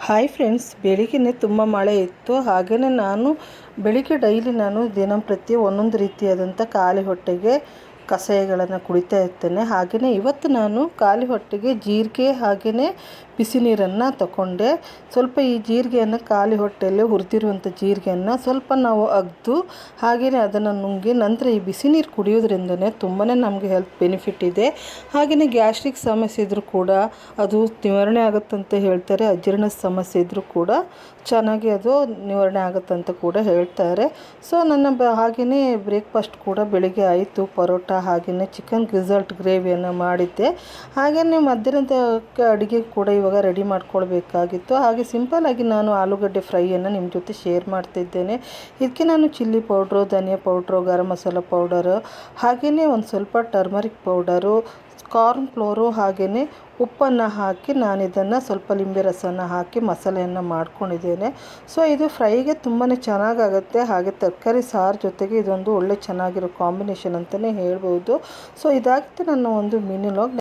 Hi friends, ಬೆಳಿಗ್ಗೆ ತುಂಬ ಮಳೆ ಇತ್ತು. ಹಾಗೆಯೇ ನಾನು ಬೆಳಿಗ್ಗೆ ಡೈಲಿ ದಿನಂಪ್ರತಿ ಒಂದೊಂದು ರೀತಿಯಾದಂಥ ಖಾಲಿ ಹೊಟ್ಟೆಗೆ ಕಷಾಯಗಳನ್ನು ಕುಡಿತಾ ಇರ್ತೇನೆ. ಹಾಗೆಯೇ ಇವತ್ತು ನಾನು ಖಾಲಿ ಹೊಟ್ಟೆಗೆ ಜೀರಿಗೆ ಹಾಗೆಯೇ ಬಿಸಿ ನೀರನ್ನು ತಗೊಂಡೆ. ಸ್ವಲ್ಪ ಈ ಜೀರಿಗೆಯನ್ನು ಖಾಲಿ ಹೊಟ್ಟೆಯಲ್ಲಿ ಹುರಿದಿರುವಂಥ ಜೀರಿಗೆಯನ್ನು ಸ್ವಲ್ಪ ನಾವು ಅಗೆದು ಹಾಗೆಯೇ ಅದನ್ನು ನುಂಗಿ ನಂತರ ಈ ಬಿಸಿ ನೀರು ಕುಡಿಯೋದ್ರಿಂದನೇ ತುಂಬಾ ನಮಗೆ ಹೆಲ್ತ್ ಬೆನಿಫಿಟ್ ಇದೆ. ಹಾಗೆಯೇ ಗ್ಯಾಸ್ಟ್ರಿಕ್ ಸಮಸ್ಯೆ ಇದ್ದರೂ ಕೂಡ ಅದು ನಿವಾರಣೆ ಆಗುತ್ತಂತ ಹೇಳ್ತಾರೆ. ಅಜೀರ್ಣ ಸಮಸ್ಯೆ ಇದ್ದರೂ ಕೂಡ ಚೆನ್ನಾಗಿ ಅದು ನಿವಾರಣೆ ಆಗುತ್ತಂತ ಕೂಡ ಹೇಳ್ತಾರೆ. ಸೊ ಹಾಗೆಯೇ ಬ್ರೇಕ್ಫಾಸ್ಟ್ ಕೂಡ ಬೆಳಿಗ್ಗೆ ಆಯಿತು. ಪರೋಟ ಹಾಗೆಯೇ ಚಿಕನ್ ರಿಸಲ್ಟ್ ಗ್ರೇವಿಯನ್ನು ಮಾಡಿದ್ದೆ. ಹಾಗೆಯೇ ಮಧ್ಯಾಹ್ನದ ಅಡುಗೆ ಕೂಡ ಇವಾಗ ರೆಡಿ ಮಾಡ್ಕೊಳ್ಬೇಕಾಗಿತ್ತು. ಹಾಗೆ ಸಿಂಪಲ್ಲಾಗಿ ನಾನು ಆಲೂಗಡ್ಡೆ ಫ್ರೈಯನ್ನು ನಿಮ್ಮ ಜೊತೆ ಶೇರ್ ಮಾಡ್ತಿದ್ದೇನೆ. ಇದಕ್ಕೆ ನಾನು ಚಿಲ್ಲಿ ಪೌಡ್ರು, ಧನಿಯಾ ಪೌಡ್ರು, ಗರಂ ಮಸಾಲ ಪೌಡರು ಹಾಗೆಯೇ ಒಂದು ಸ್ವಲ್ಪ ಟರ್ಮರಿಕ್ ಪೌಡರು, ಕಾರ್ನ್ ಫ್ಲೋರು ಹಾಗೆಯೇ ಉಪ್ಪನ್ನು ಹಾಕಿ ನಾನು ಇದನ್ನು ಸ್ವಲ್ಪ ಲಿಂಬೆ ರಸನ ಹಾಕಿ ಮಸಾಲೆಯನ್ನು ಮಾಡ್ಕೊಂಡಿದ್ದೇನೆ. ಸೊ ಇದು ಫ್ರೈಗೆ ತುಂಬಾ ಚೆನ್ನಾಗಾಗುತ್ತೆ. ಹಾಗೆ ತರಕಾರಿ ಸಾರು ಜೊತೆಗೆ ಇದೊಂದು ಒಳ್ಳೆ ಚೆನ್ನಾಗಿರೋ ಕಾಂಬಿನೇಷನ್ ಅಂತಲೇ ಹೇಳ್ಬೋದು. ಸೊ ಇದಾಗಿತ್ತು ನನ್ನ ಒಂದು ಮಿನಿ ವ್ಲಾಗ್.